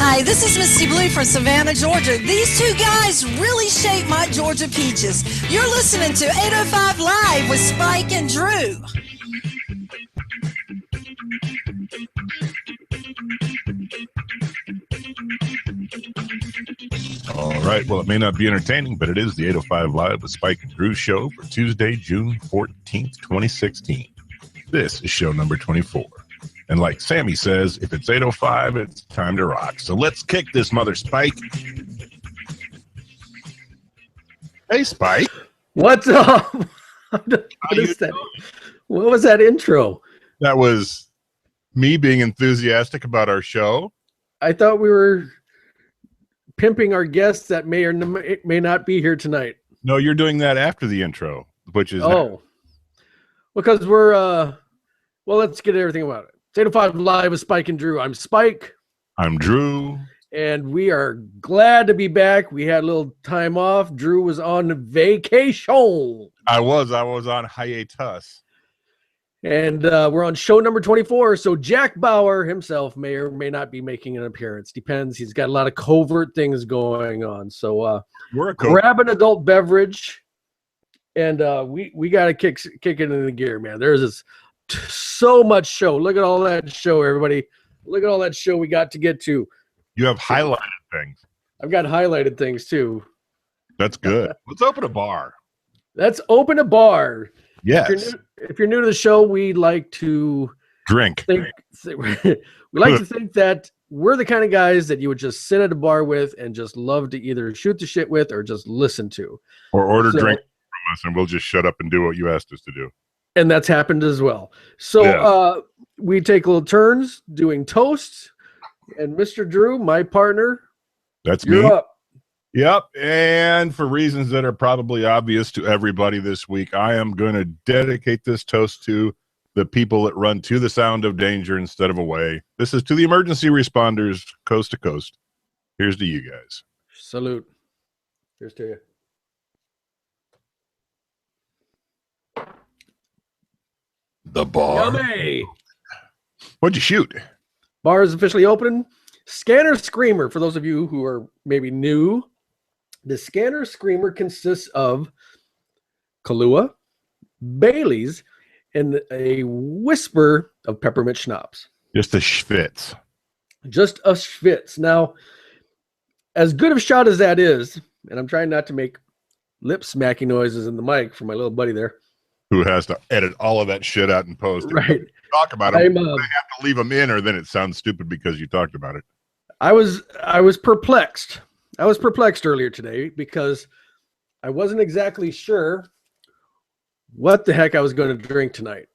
Hi, this is Misty Blue from Savannah, Georgia. These two guys really shape my Georgia peaches. You're listening to 805 Live with Spike and Drew. All right. Well, it may not be entertaining, but it is the 805 Live with Spike and Drew show for Tuesday, June 14th, 2016. This is show number 24. And like Sammy says, if it's 805, it's time to rock. So let's kick this mother, Spike. Hey, Spike. What's up? What was that intro? That was me being enthusiastic about our show. I thought we were pimping our guests that may or may not be here tonight. No, you're doing that after the intro, which is because we're well, let's get everything about it. It's 805 Live with Spike and Drew. I'm Spike. I'm Drew. And we are glad to be back. We had a little time off. Drew was on vacation. I was on hiatus. And we're on show number 24. So Jack Bauer himself may or may not be making an appearance. Depends. He's got a lot of covert things going on. So grab an adult beverage, and we got to kick it into the gear, man. There's so much show. Look at all that show, everybody. Look at all that show we got to get to. You have highlighted things. I've got highlighted things too. That's good. Let's open a bar. Let's open a bar. Yes. If you're new to the show, we like to drink. We like to think that we're the kind of guys that you would just sit at a bar with and just love to either shoot the shit with or just listen to. Or order drink from us and we'll just shut up and do what you asked us to do. And that's happened as well. So we take little turns doing toasts. And Mr. Drew, my partner, that's you're me. Up. Yep. And for reasons that are probably obvious to everybody this week, I am going to dedicate this toast to the people that run to the sound of danger instead of away. This is to the emergency responders coast to coast. Here's to you guys. Salute. Here's to you. The bar. Yummy. What'd you shoot? Bar is officially open. Scanner Screamer, for those of you who are maybe new, the Scanner Screamer consists of Kahlua, Bailey's, and a whisper of peppermint schnapps. Just a schwitz. Just a schwitz. Now, as good of a shot as that is, and I'm trying not to make lip smacking noises in the mic for my little buddy there, who has to edit all of that shit out and post it. Right. Talk about it. I have to leave them in, or then it sounds stupid because you talked about it. I was perplexed. I was perplexed earlier today because I wasn't exactly sure what the heck I was going to drink tonight.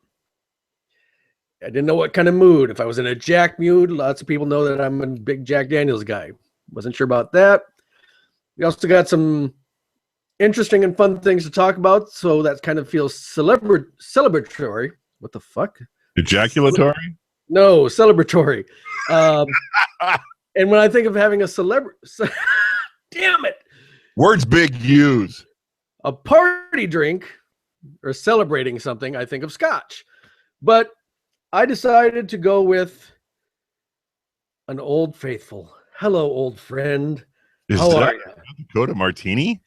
I didn't know what kind of mood. If I was in a Jack mood, lots of people know that I'm a big Jack Daniels guy. Wasn't sure about that. We also got some interesting and fun things to talk about, so that kind of feels celebratory. What the fuck? Ejaculatory? No, celebratory. And when I think of having a damn it. Words big use. A party drink or celebrating something, I think of scotch. But I decided to go with an Old Faithful. Hello, old friend. How are you? Dakota Martini?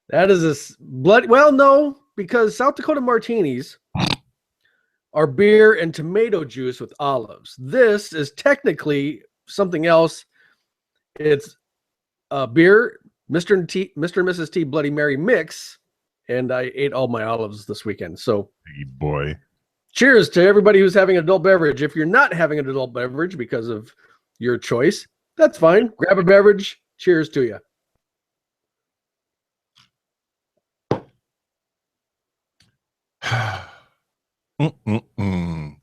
That is a blood. Well, no, because South Dakota martinis are beer and tomato juice with olives. This is technically something else. It's a beer, Mr. and Mrs. T Bloody Mary mix, and I ate all my olives this weekend. So, hey boy, cheers to everybody who's having an adult beverage. If you're not having an adult beverage because of your choice, that's fine. Grab a beverage. Cheers to you.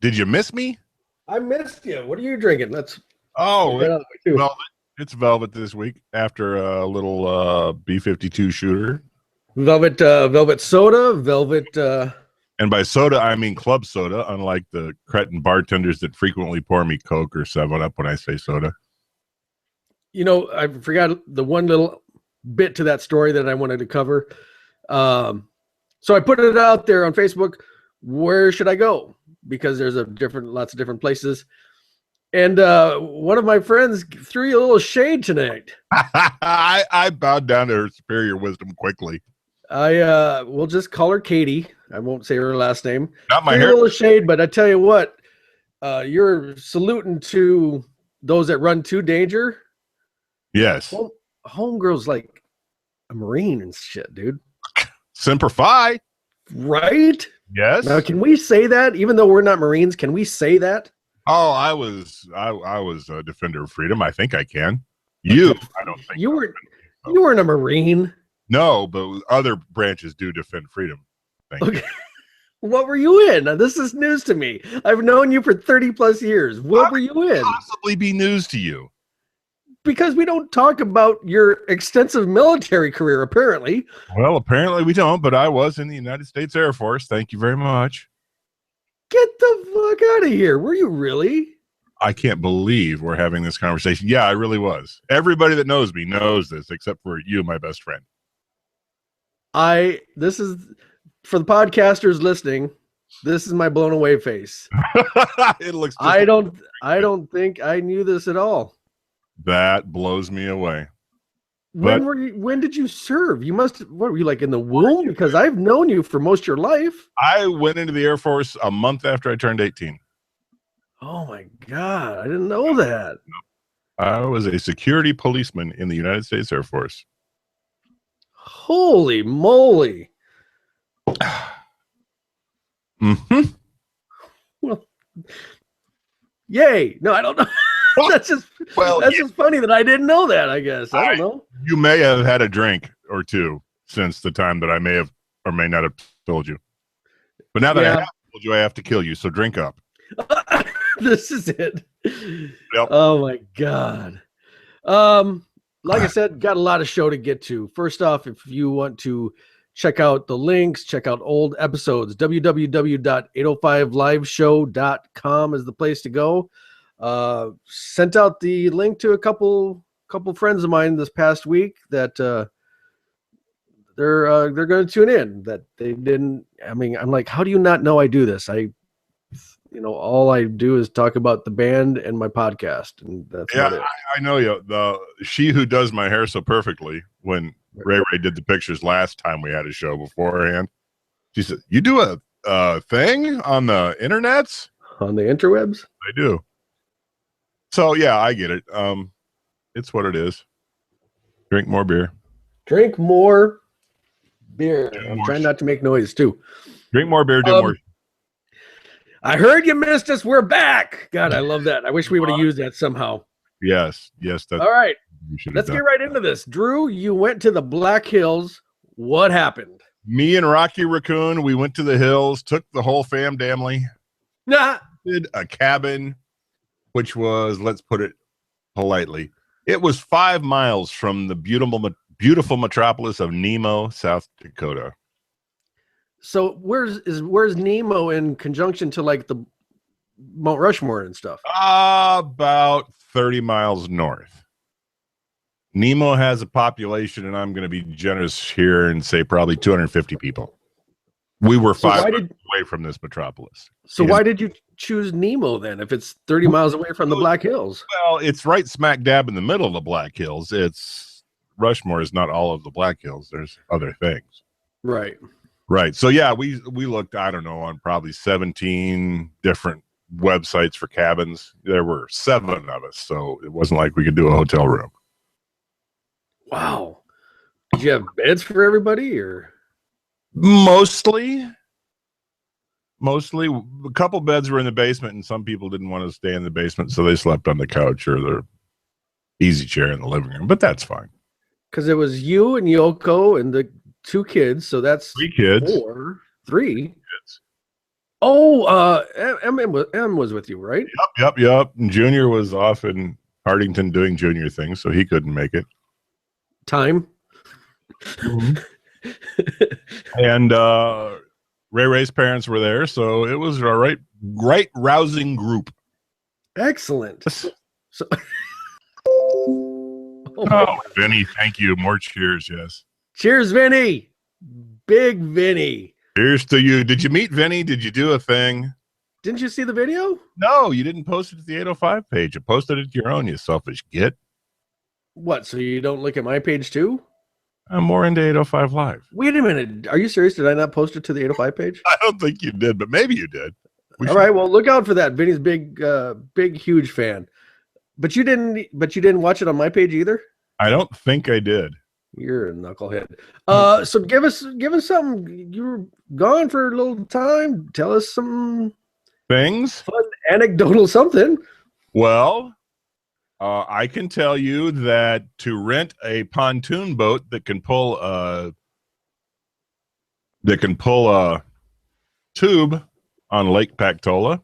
Did you miss me? I missed you. What are you drinking? Let's. Velvet. It's Velvet this week after a little B-52 shooter. Velvet soda. Velvet. And by soda, I mean club soda, unlike the cretin bartenders that frequently pour me Coke or 7-Up when I say soda. You know, I forgot the one little bit to that story that I wanted to cover. So I put it out there on Facebook. Where should I go? Because there's lots of different places. And one of my friends threw you a little shade tonight. I bowed down to her superior wisdom quickly. We'll just call her Katie. I won't say her last name. Not my Threw you hair. a little shade, but I tell you what, you're saluting to those that run to danger. Yes. Homegirl's like a Marine and shit, dude. Semper Fi. Right? Yes. Now, can we say that? Even though we're not Marines, can we say that? Oh, I was a defender of freedom. I think I can. I don't think you weren't a Marine. No, but other branches do defend freedom. Thank you. What were you in? Now, this is news to me. I've known you for 30 plus years. What were you in? Possibly be news to you. Because we don't talk about your extensive military career, apparently. Well, apparently we don't, but I was in the United States Air Force. Thank you very much. Get the fuck out of here. Were you really? I can't believe we're having this conversation. Yeah, I really was. Everybody that knows me knows this, except for you, my best friend. This is for the podcasters listening. This is my blown away face. It looks. I don't think I knew this at all. That blows me away. When did you serve? You must. What were you like in the womb? Because I've known you for most of your life. I went into the Air Force a month after I turned 18. Oh my God, I didn't know that. I was a security policeman in the United States Air Force. Holy moly! Mm-hmm. Well, yay! No, I don't know. That's just funny that I didn't know that. I guess I don't know. You may have had a drink or two since the time that I may have or may not have told you. But now that I have told you, I have to kill you. So drink up. This is it. Yep. Oh my God. Like I said, got a lot of show to get to. First off, if you want to check out the links, check out old episodes, www.805liveshow.com is the place to go. Sent out the link to a couple friends of mine this past week that they're going to tune in. That they didn't. I mean, I'm like, how do you not know I do this? All I do is talk about the band and my podcast, and that's about it. I know you. She who does my hair so perfectly. When Ray did the pictures last time we had a show beforehand, she said, "You do a thing on the internets, on the interwebs." I do. So yeah, I get it. It's what it is. Drink more beer. Drink more beer. I'm trying not to make noise too. Drink more beer. Do more. I heard you missed us. We're back. God, I love that. I wish we would have used that somehow. Yes. That's all right. Let's get right into this. Drew, you went to the Black Hills. What happened? Me and Rocky Raccoon, we went to the hills, took the whole family. Did a cabin, which was, let's put it politely, it was 5 miles from the beautiful metropolis of Nemo, South Dakota. So where's Nemo in conjunction to like the Mount Rushmore and stuff? About 30 miles north. Nemo has a population, and I'm going to be generous here and say probably 250 people. We were 5 miles away from this metropolis. So why did you choose Nemo then if it's 30 miles away from the Black Hills? Well, it's right smack dab in the middle of the Black Hills. Rushmore is not all of the Black Hills. There's other things. Right. So yeah, we looked, I don't know, on probably 17 different websites for cabins. There were 7 of us, so it wasn't like we could do a hotel room. Wow. Did you have beds for everybody or? Mostly. A couple beds were in the basement, and some people didn't want to stay in the basement, so they slept on the couch or their easy chair in the living room, but that's fine. Because it was you and Yoko and the 2 kids, so that's 3 kids. 3 kids. Oh, M was with you, right? Yep. And Junior was off in Hartington doing Junior things, so he couldn't make it. Time. Mm-hmm. And Ray's parents were there, so it was a right rousing group. Excellent. So Vinny, thank you. More cheers, yes. Cheers, Vinny. Big Vinny. Here's to you. Did you meet Vinny? Did you do a thing? Didn't you see the video? No, you didn't post it to the 805 page. You posted it to your own, you selfish git. What? So you don't look at my page too? I'm more into 805 Live. Wait a minute. Are you serious? Did I not post it to the 805 page? I don't think you did, but maybe you did. All right. Well, look out for that. Vinny's big, huge fan. But you didn't watch it on my page either? I don't think I did. You're a knucklehead. So give us something. You were gone for a little time. Tell us some things, fun, anecdotal something. Well, I can tell you that to rent a pontoon boat that can pull a tube on Lake Pactola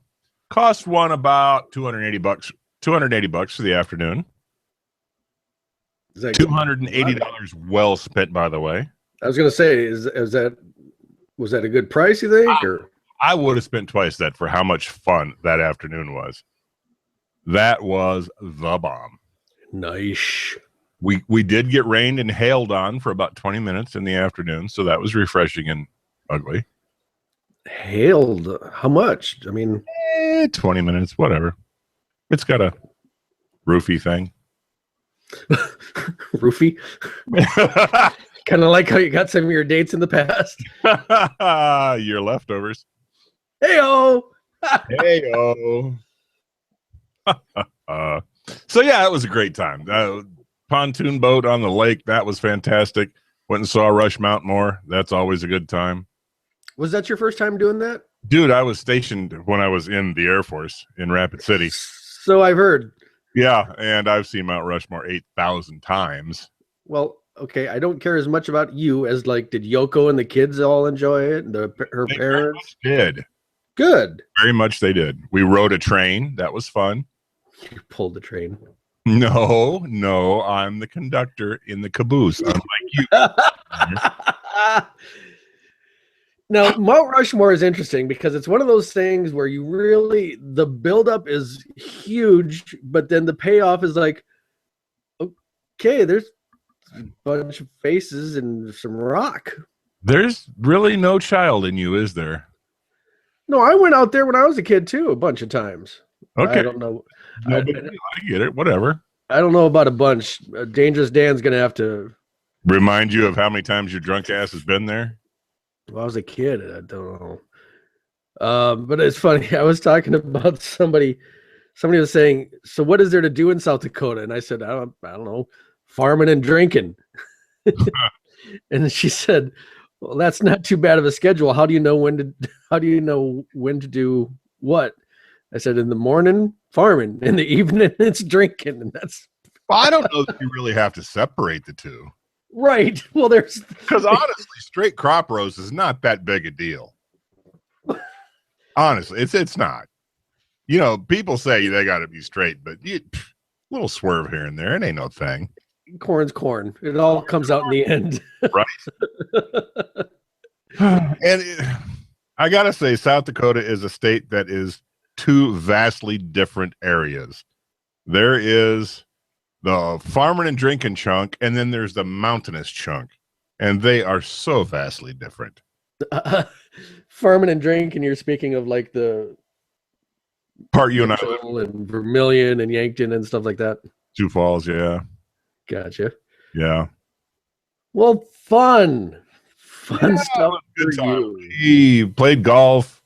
cost one about $280 for the afternoon. $280 well spent, by the way. I was going to say, was that a good price, you think? Or I would have spent twice that for how much fun that afternoon was. That was the bomb. Nice. We did get rained and hailed on for about 20 minutes in the afternoon, so that was refreshing and ugly. Hailed? How much? I mean, 20 minutes, whatever. It's got a roofie thing. Roofie? Kind of like how you got some of your dates in the past. Your leftovers. Hey-o! Hey-o! So yeah, it was a great time. Pontoon boat on the lake, that was fantastic. Went and saw Rush Mount more. That's always a good time. Was that your first time doing that? Dude, I was stationed when I was in the Air Force in Rapid City. So I've heard. Yeah, and I've seen Mount Rushmore 8,000 times. Well, okay, I don't care as much about you as like, did Yoko and the kids all enjoy it? And her parents did. Good. Very much they did. We rode a train. That was fun. You pulled the train. No, I'm the conductor in the caboose, unlike you. Now, Mount Rushmore is interesting because it's one of those things where you really, the buildup is huge, but then the payoff is like, okay, there's a bunch of faces and some rock. There's really no child in you, is there? No, I went out there when I was a kid too, a bunch of times. Okay. I don't know. No, I get it. Whatever. I don't know about a bunch. Dangerous Dan's going to have to remind you of how many times your drunk ass has been there. Well, I was a kid. I don't know. But it's funny. I was talking about somebody was saying, so what is there to do in South Dakota? And I said, I don't know, farming and drinking. And she said, well, that's not too bad of a schedule. How do you know when to do what? I said, in the morning, farming. In the evening, it's drinking. And that's. Well, I don't know that you really have to separate the two. Right. Well, because honestly, straight crop roast is not that big a deal. Honestly, it's not. You know, people say they got to be straight, but little swerve here and there, it ain't no thing. Corn's corn. It all comes out in the end. Right. And I gotta say, South Dakota is a state that is two vastly different areas. There is the farming and drinking chunk, and then there's the mountainous chunk, and they are so vastly different. Farming and drinking, you're speaking of like the part you and I live and Vermilion and Yankton and stuff like that. Sioux Falls, yeah. Gotcha. Yeah. Well, fun stuff for you. He played golf.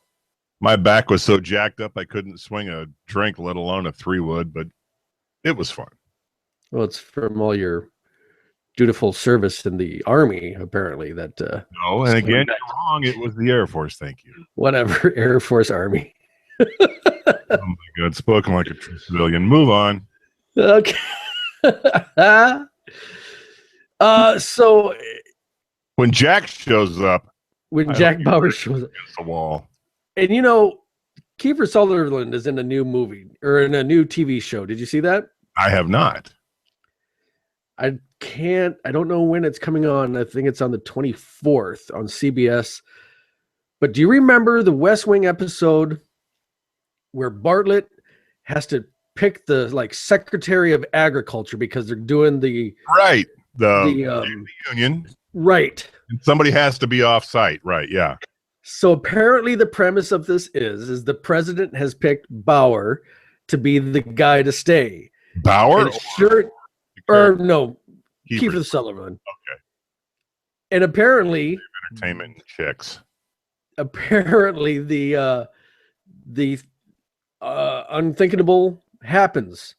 My back was so jacked up I couldn't swing a drink, let alone a 3-wood, but it was fun. Well, it's from all your dutiful service in the Army, apparently. That no, and again, you're wrong. It was the Air Force. Thank you. Whatever, Air Force, Army. Oh my God, spoken like a true civilian. Move on. Okay. So when Jack shows up, Jack Bauer shows up against the wall, and you know, Kiefer Sutherland is in a new movie or in a new TV show. Did you see that? I have not. I don't know when it's coming on. I think it's on the 24th on CBS. But do you remember the West Wing episode where Bartlett has to pick the Secretary of Agriculture because they're doing the the union, right? And somebody has to be off site, right? Yeah. So apparently the premise of this is the president has picked Bauer to be the guy to stay. Bauer? Or no, Kiefer Sutherland. Okay. And apparently entertainment chicks. Apparently the unthinkable happens.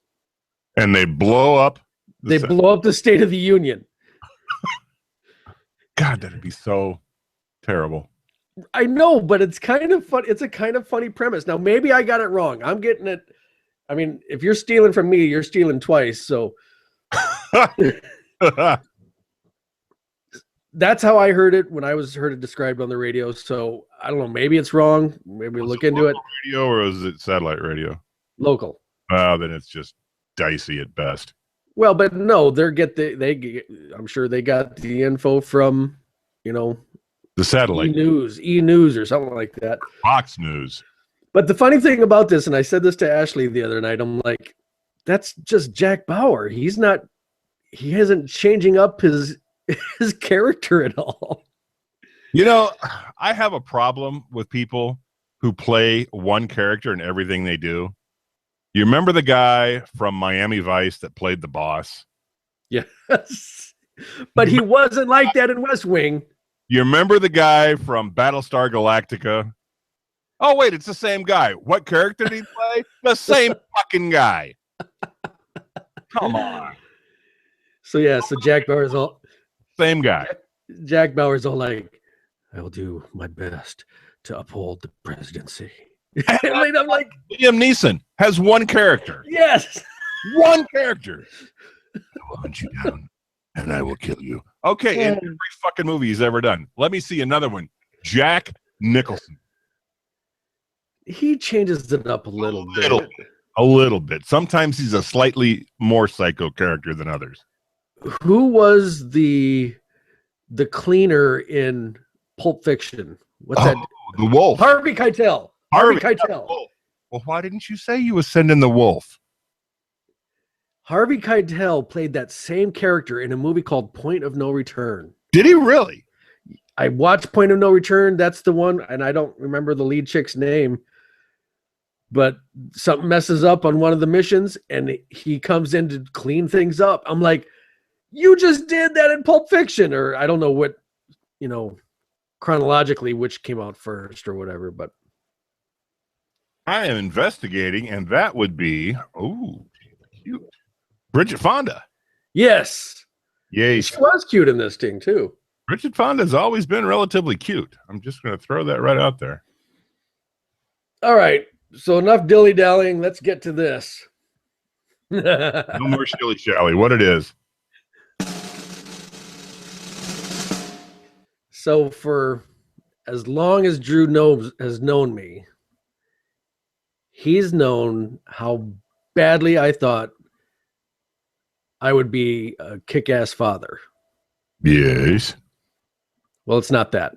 And they blow up the State of the Union. God, that'd be so terrible. I know, but it's kind of fun. It's a kind of funny premise. Now, maybe I got it wrong. I'm getting it. I mean, if you're stealing from me, you're stealing twice. So that's how I heard it when I heard it described on the radio. So I don't know. Maybe it's wrong. Maybe look into it. Radio, or is it satellite radio? Local. Then it's just dicey at best. Well, but no, I'm sure they got the info from, the satellite E News or something like that. Fox News. But the funny thing about this, and I said this to Ashley the other night, I'm like, that's just Jack Bauer. He isn't changing up his character at all. I have a problem with people who play one character in everything they do. You remember the guy from Miami Vice that played the boss? Yes. But he wasn't like that in West Wing. You remember the guy from Battlestar Galactica? Oh, wait, it's the same guy. What character did he play? The same fucking guy. Come on. So Jack Bauer's all... Same guy. Jack Bauer's all like, I will do my best to uphold the presidency. I'm like, Liam Neeson has one character. Yes. One character. I will hunt you down and I will kill you. Okay, in every fucking movie he's ever done. Let me see another one. Jack Nicholson. He changes it up a little bit. A little bit. Sometimes he's a slightly more psycho character than others. Who was the cleaner in Pulp Fiction? What's that? The wolf. Harvey Keitel. Harvey Keitel. Well, why didn't you say you was sending the wolf? Harvey Keitel played that same character in a movie called Point of No Return. Did he really? I watched Point of No Return. That's the one, and I don't remember the lead chick's name. But something messes up on one of the missions, and he comes in to clean things up. I'm like, you just did that in Pulp Fiction, or I don't know what, chronologically which came out first or whatever. But I am investigating, and that would be cute. Bridget Fonda. Yes. Yay. She was cute in this thing too. Bridget Fonda's always been relatively cute. I'm just going to throw that right out there. All right. So enough dilly-dallying. Let's get to this. No more shilly-shally. What it is. So for as long as Drew has known me, he's known how badly I thought I would be a kick-ass father. Yes. Well, it's not that.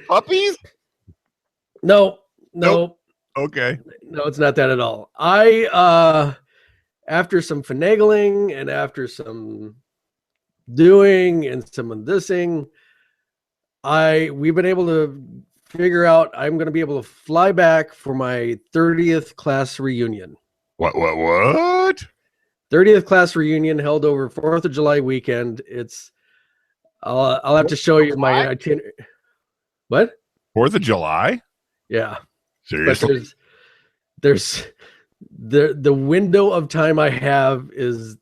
Puppies? No. Nope. Okay. No, it's not that at all. I, after some finagling and after some doing and some of thising, we've been able to figure out I'm going to be able to fly back for my 30th class reunion. What? 30th class reunion held over 4th of July weekend. It's I'll have to show you my itinerary. What? 4th of July? Yeah. Seriously? But there's the window of time I have is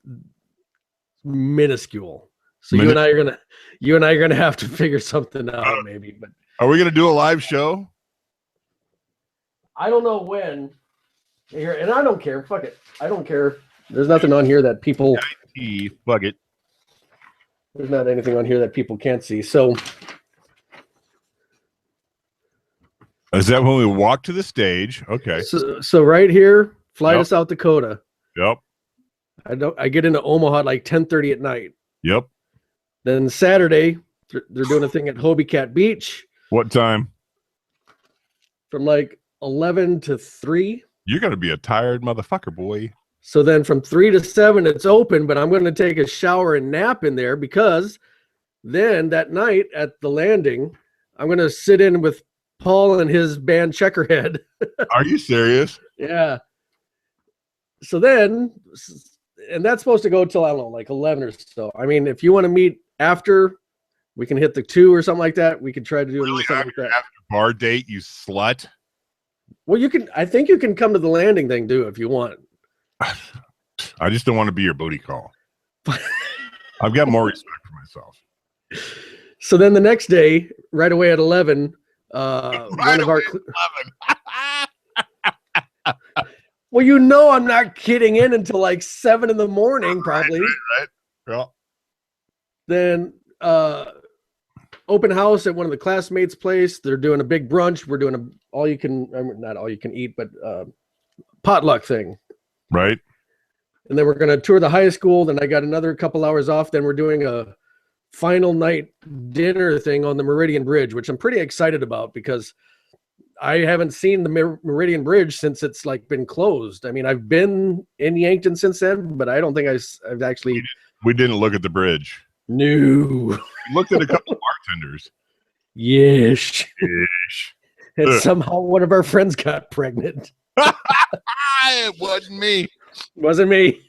minuscule. So you and I are gonna have to figure something out maybe. But are we gonna do a live show? I don't know when. Here, and I don't care. Fuck it. I don't care. There's nothing on here that people. Fuck it. There's not anything on here that people can't see. So. Is that when we walk to the stage? Okay. So right here, fly to South Dakota. Yep. I get into Omaha at like 10:30 at night. Yep. Then Saturday, they're doing a thing at Hobie Cat Beach. What time? From like 11 to 3. You're gonna be a tired motherfucker, boy. So then from 3 to 7, it's open, but I'm going to take a shower and nap in there because Then that night at the landing, I'm going to sit in with Paul and his band Checkerhead. Are you serious? Yeah. So then, and that's supposed to go till, I don't know, like 11 or so. I mean, if you want to meet after, we can hit the 2 or something like that. We could try to do something like that. After bar date, you slut. Well, I think you can come to the landing thing too if you want. I just don't want to be your booty call. I've got more respect for myself. So then the next day, right away at 11, Right away at 11. Well, you know I'm not kidding in until like 7 in the morning, probably. Right. Well, then open house at one of the classmates' place. They're doing a big brunch. We're doing not all you can eat, but potluck thing. Right. And then we're going to tour the high school. Then I got another couple hours off. Then we're doing a final night dinner thing on the Meridian Bridge, which I'm pretty excited about because I haven't seen the Meridian Bridge since it's like been closed. I mean, I've been in Yankton since then, but I don't think I've actually. We didn't look at the bridge. No. We looked at a couple of bartenders. Yes. And somehow one of our friends got pregnant. It wasn't me. Wasn't me.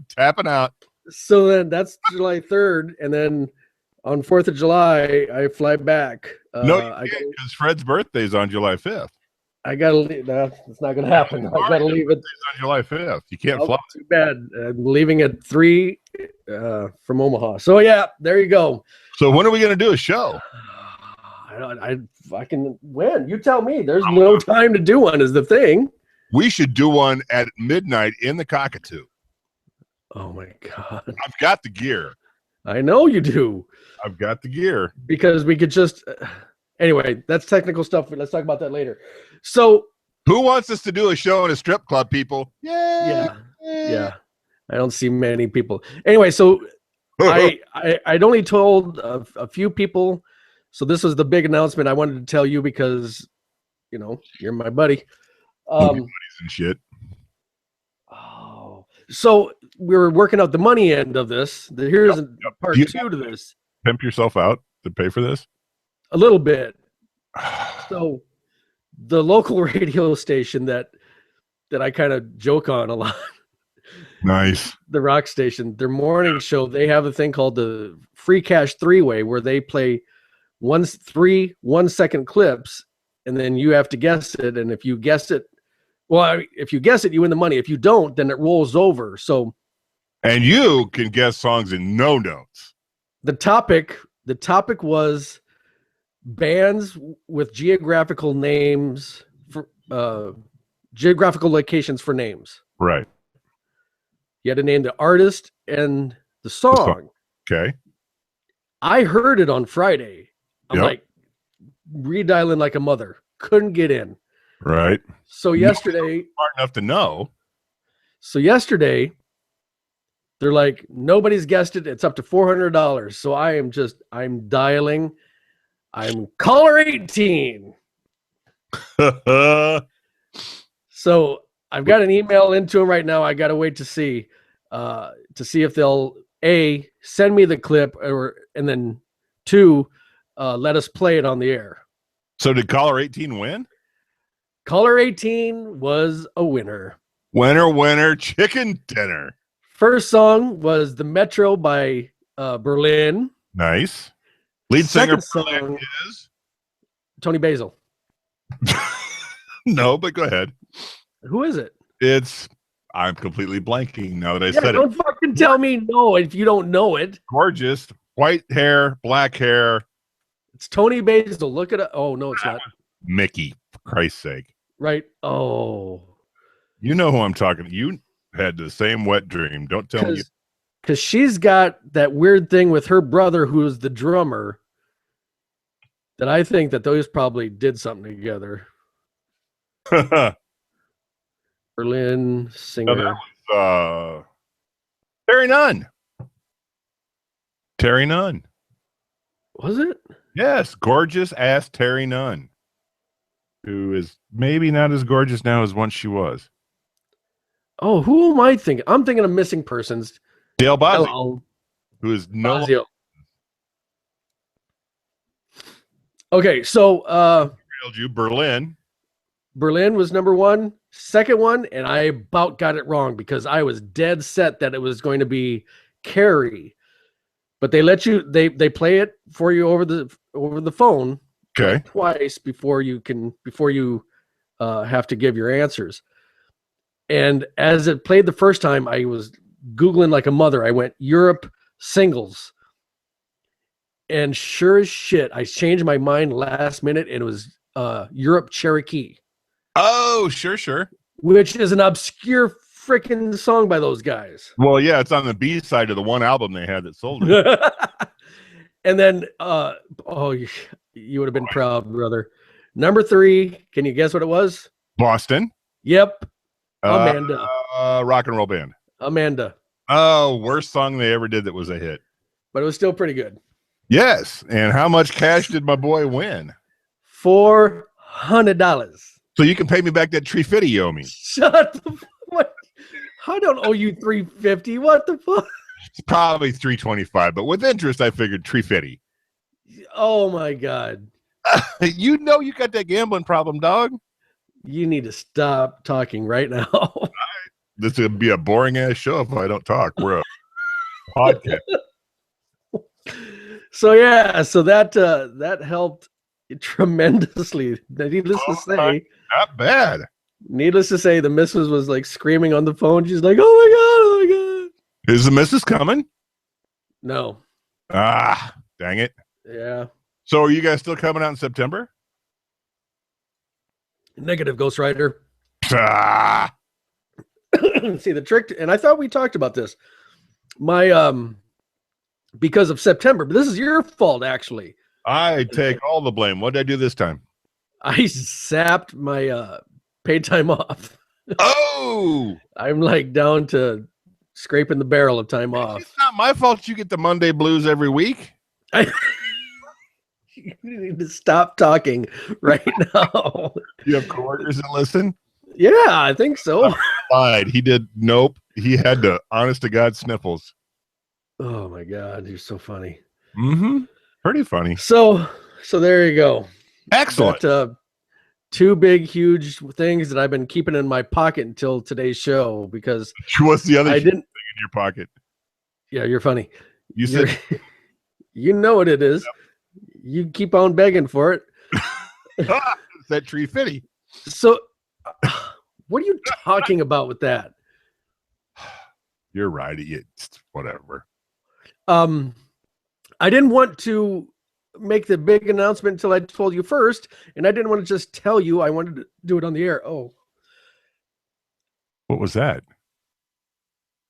Tapping out. So then that's July 3rd. And then on 4th of July, I fly back. No, because Fred's birthday is on July 5th. I got to leave. No, it's not going to happen. I got to leave it. On July 5th. You can't fly. Too bad. I'm leaving at 3 from Omaha. So, yeah, there you go. So when are we going to do a show? I can win. You tell me. There's no time to do one is the thing. We should do one at midnight in the Cockatoo. Oh, my God. I've got the gear. I know you do. I've got the gear. Because we could just... Anyway, that's technical stuff. Let's talk about that later. So... Who wants us to do a show in a strip club, people? Yeah. I don't see many people. Anyway, so I'd only told a few people. So this was the big announcement I wanted to tell you because, you know, you're my buddy. And shit. Oh, so we were working out the money end of this. Here's part 2 to this. Pimp yourself out to pay for this? A little bit. So the local radio station that I kind of joke on a lot. Nice. The rock station, their morning show, they have a thing called the Free Cash 3-Way where they play 3 1-second clips and then you have to guess it. And if you guess it, if you guess it, you win the money. If you don't, then it rolls over. So, and you can guess songs in no notes. The topic was bands with geographical names for geographical locations for names. Right. You had to name the artist and the song. Okay. I heard it on Friday. I'm like redialing like a mother. Couldn't get in. Right. So yesterday, smart enough to know. So yesterday, they're like, nobody's guessed it. It's up to $400. So I'm dialing. I'm caller 18. So I've got an email into them right now. I got to wait to see if they'll send me the clip and then 2, let us play it on the air. So did caller 18 win? Caller 18 was a winner. Winner, chicken dinner. First song was The Metro by Berlin. Nice. Lead singer song is Tony Basil. No, but go ahead. Who is it? I'm completely blanking now that I said don't it. Don't fucking tell me no if you don't know it. Gorgeous. White hair, black hair. It's Tony Basil. Look at it. Oh, no, it's not. Mickey, for Christ's sake. Right. Oh. You know who I'm talking to. You had the same wet dream. Don't tell me. Because she's got that weird thing with her brother who's the drummer that I think that those probably did something together. Berlin singer. No, that was Terry Nunn. Terry Nunn. Was it? Yes, gorgeous ass Terry Nunn, who is maybe not as gorgeous now as once she was. Oh, who am I thinking? I'm thinking of Missing Persons. Dale Bozzi, who is no. Okay, so You Berlin. Berlin was number one. Second one, and I about got it wrong because I was dead set that it was going to be Carrie. But they let you they play it for you over the phone Okay. like twice before you have to give your answers. And as it played the first time, I was Googling like a mother. I went Europe singles. And sure as shit, I changed my mind last minute and it was Europe Cherokee. Oh, sure. Which is an obscure freaking song by those guys. Well, yeah, it's on the B side of the one album they had that sold it. And then, you would have been proud, brother. Number 3, can you guess what it was? Boston. Yep. Amanda. Rock and Roll Band. Amanda. Oh, worst song they ever did that was a hit. But it was still pretty good. Yes. And how much cash did my boy win? $400. So you can pay me back that tree fitty you owe me. Shut the fuck. I don't owe you $350. What the fuck? It's probably $325, but with interest, I figured tree fitty. Oh my God. You know you got that gambling problem, dog. You need to stop talking right now. This would be a boring ass show if I don't talk. We're a podcast. So that helped tremendously. Needless to say, not bad. Needless to say, the missus was like screaming on the phone. She's like, "Oh my god! Is the missus coming?" No. Ah, dang it. Yeah. So are you guys still coming out in September? Negative, Ghost Rider. Ah. See, the trick, and I thought we talked about this. My because of September, but this is your fault actually. I take all the blame. What did I do this time? I sapped my paid time off. Oh, I'm like down to scraping the barrel of time off. It's not my fault you get the Monday blues every week. You need to stop talking right now. You have coworkers that listen? Yeah, I think so. Lied. He did. Nope. He had the honest to God sniffles. Oh my God, you're so funny. Mm-hmm. Pretty funny. So there you go. Excellent. But, 2 big, huge things that I've been keeping in my pocket until today's show because what's the other I didn't thing in your pocket? Yeah, you're funny. You said you know what it is. Yep. You keep on begging for it. It's that tree fitty. So what are you talking about with that? You're right. It's whatever. I didn't want to make the big announcement until I told you first, and I didn't want to just tell you. I wanted to do it on the air. Oh. What was that?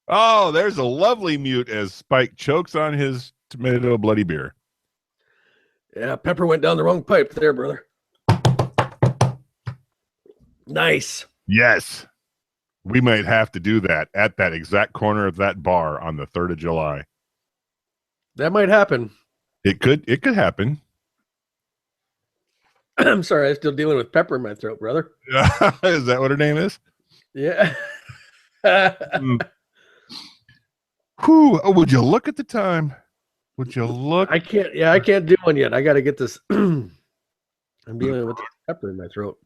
Oh, there's a lovely mute as Spike chokes on his tomato bloody beer. Yeah, Pepper went down the wrong pipe there, brother. Nice. Yes. We might have to do that at that exact corner of that bar on the 3rd of July. That might happen. It could happen. I'm sorry, I'm still dealing with pepper in my throat, brother. Is that what her name is? Yeah. Whew. Oh, would you look at the time? Would you look? I can't do one yet. I got to get this. I'm dealing with the pepper in my throat.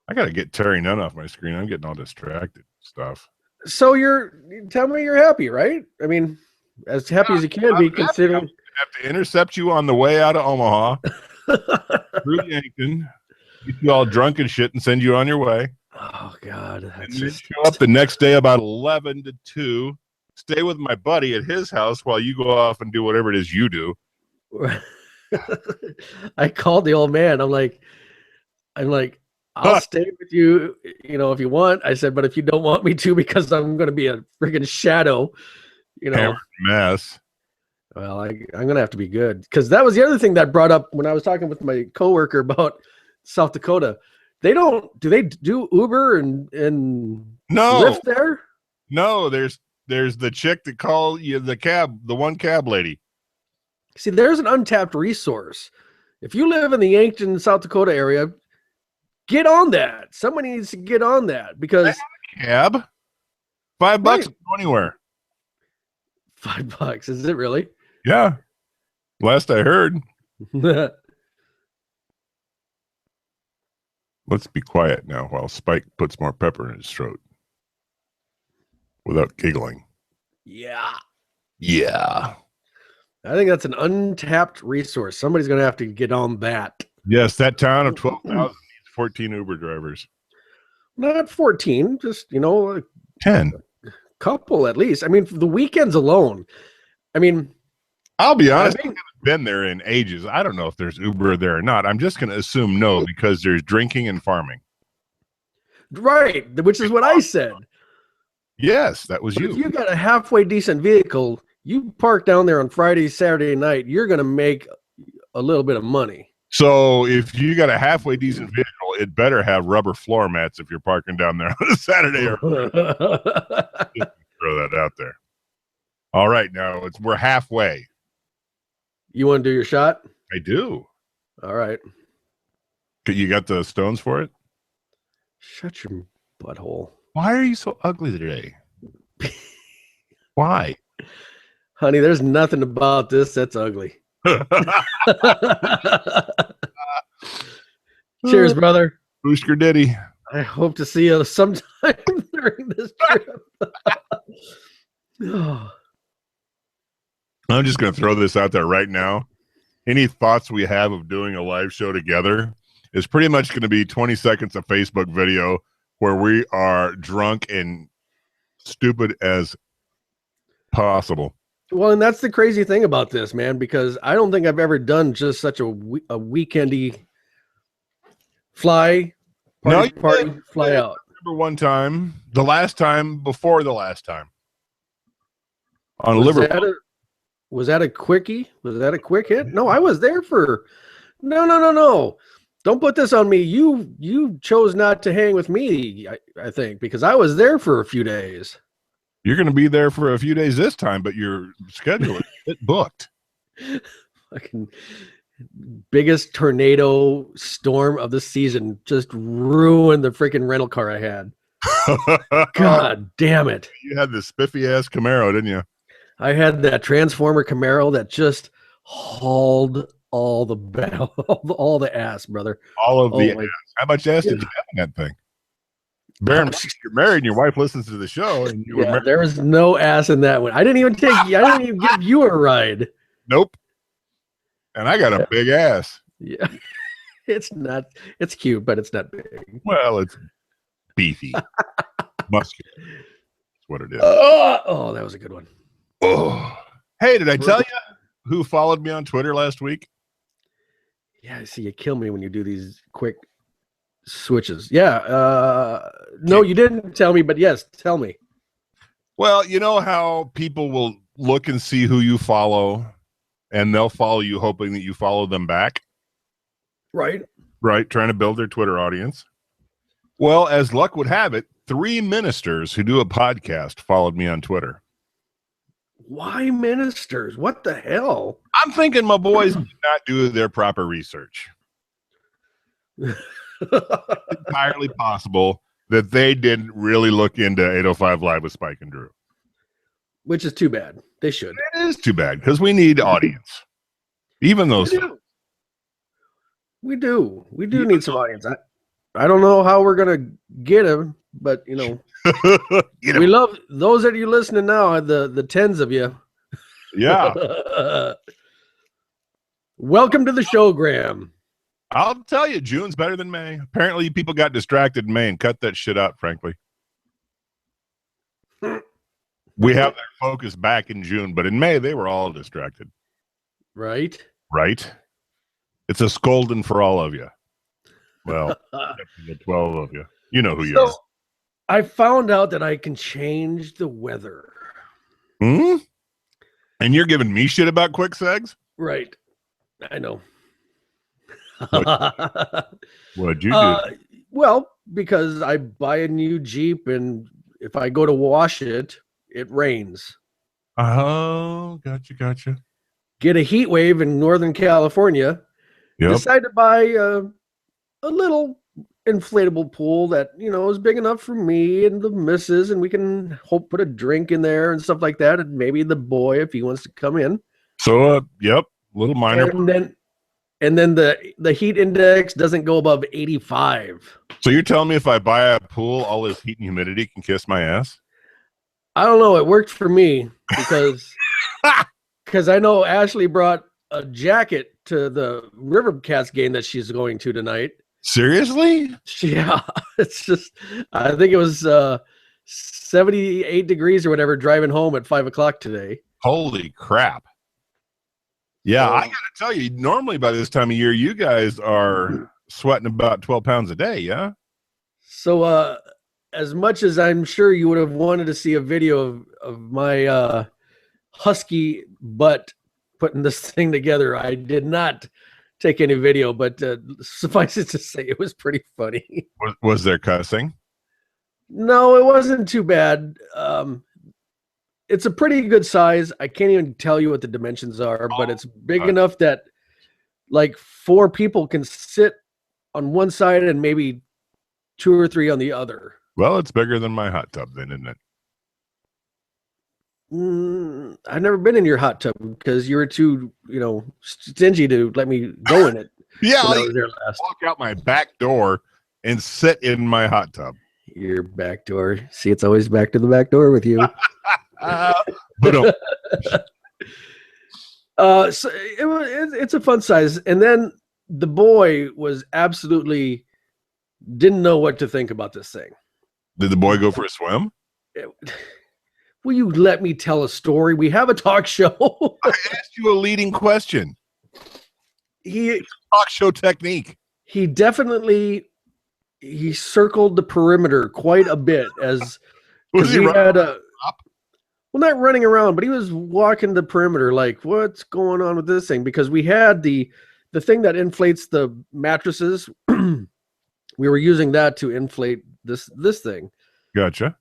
I got to get Terry Nunn off my screen. I'm getting all distracted stuff. So tell me you're happy, right? I mean, as happy as you can be considering. I have to intercept you on the way out of Omaha through Yankton, get you all drunk and shit and send you on your way. Oh God. And then show up the next day about 11 to 2. Stay with my buddy at his house while you go off and do whatever it is you do. I called the old man. I'm like, I'll stay with you, if you want. I said, but if you don't want me to, because I'm going to be a freaking shadow, mess. Well, I'm going to have to be good, because that was the other thing that brought up when I was talking with my coworker about South Dakota. Do they do Uber and no Lyft there? No, there's the chick that call you the one cab lady. See, there's an untapped resource. If you live in the Yankton, South Dakota area, get on that. Someone needs to get on that, because cab, $5 right. To go anywhere. $5, is it really? Yeah, last I heard. Let's be quiet now while Spike puts more pepper in his throat without giggling. Yeah. Yeah. I think that's an untapped resource. Somebody's going to have to get on that. Yes, that town of 12,000 needs 14 Uber drivers. Not 14, just, 10. a couple at least. I mean, for the weekends alone. I mean, I'll be honest, I haven't been there in ages. I don't know if there's Uber there or not. I'm just going to assume no, because there's drinking and farming. Right, which is what I said. Yes, that was But you. if you got a halfway decent vehicle, you park down there on Friday, Saturday night, you're going to make a little bit of money. So if you got a halfway decent vehicle, it better have rubber floor mats if you're parking down there on a Saturday. Or throw that out there. All right, now we're halfway. You want to do your shot? I do. All right. You got the stones for it? Shut your butthole. Why are you so ugly today? Why? Honey, there's nothing about this that's ugly. Cheers, brother. Booster Diddy. I hope to see you sometime during this trip. Oh. I'm just going to throw this out there right now. Any thoughts we have of doing a live show together is pretty much going to be 20 seconds of Facebook video where we are drunk and stupid as possible. Well, and that's the crazy thing about this, man, because I don't think I've ever done just such a weekendy fly, party, fly out. I remember one time, the last time before the last time. On Liverpool. Was that a quickie? Was that a quick hit? No, I was there for... No. Don't put this on me. You chose not to hang with me, I think, because I was there for a few days. You're going to be there for a few days this time, but your schedule is booked. Fucking biggest tornado storm of the season just ruined the freaking rental car I had. God damn it. You had this spiffy ass Camaro, didn't you? I had that Transformer Camaro that just hauled all the all the ass, brother. All of the ass. How much ass did you have in that thing? Bear in mind, you're married and your wife listens to the show. And you were married. There was no ass in that one. I didn't even give you a ride. Nope. And I got a big ass. Yeah. It's cute, but it's not big. Well, it's beefy. Muscular. That's what it is. Oh, that was a good one. Oh. Hey, did I tell you who followed me on Twitter last week? Yeah, I see you kill me when you do these quick switches. Yeah. No, you didn't tell me, but yes, tell me. Well, you know how people will look and see who you follow, and they'll follow you hoping that you follow them back? Right. Right, trying to build their Twitter audience. Well, as luck would have it, 3 ministers who do a podcast followed me on Twitter. Why ministers? What the hell? I'm thinking my boys did not do their proper research. It's entirely possible that they didn't really look into 805 Live with Spike and Drew. Which is too bad. They should. It is too bad because we need audience. Even those. We do need some audience. I don't know how we're going to get them, but, we love those of you listening now, the tens of you. Yeah. Welcome to the Showgram. I'll tell you, June's better than May. Apparently, people got distracted in May and cut that shit out, frankly. We have their focus back in June, but in May, they were all distracted. Right? Right. It's a scolding for all of you. Well, the 12 of you. You know who you are. I found out that I can change the weather. Hmm? And you're giving me shit about quick segs? Right. I know. What'd you do? Well, because I buy a new Jeep, and if I go to wash it, it rains. Oh, gotcha. Get a heat wave in Northern California. Yep. Decide to buy a little inflatable pool that is big enough for me and the missus, and we can put a drink in there and stuff like that, and maybe the boy if he wants to come in. So, yep, little minor. And then the heat index doesn't go above 85. So you're telling me if I buy a pool, all this heat and humidity can kiss my ass? I don't know. It worked for me because I know Ashley brought a jacket to the River Cats game that she's going to tonight. Seriously? Yeah. It's just, I think it was 78 degrees or whatever driving home at 5 o'clock today. Holy crap. Yeah, I got to tell you, normally by this time of year, you guys are sweating about 12 pounds a day, yeah? So, as much as I'm sure you would have wanted to see a video of my husky butt putting this thing together, I did not take any video, but suffice it to say, it was pretty funny. Was there cussing? No, it wasn't too bad. It's a pretty good size. I can't even tell you what the dimensions are, but it's big enough that like 4 people can sit on one side and maybe 2 or 3 on the other. Well, it's bigger than my hot tub then, isn't it? I've never been in your hot tub because you were too, stingy to let me go in it. Yeah, I was there last. Walk out my back door and sit in my hot tub. Your back door. See, it's always back to the back door with you. So it's a fun size. And then the boy was absolutely didn't know what to think about this thing. Did the boy go for a swim? Will you let me tell a story? We have a talk show. I asked you a leading question. It's talk show technique. He definitely circled the perimeter quite a bit as was he had a well, not running around, but he was walking the perimeter like, what's going on with this thing? Because we had the thing that inflates the mattresses. We were using that to inflate this thing. Gotcha.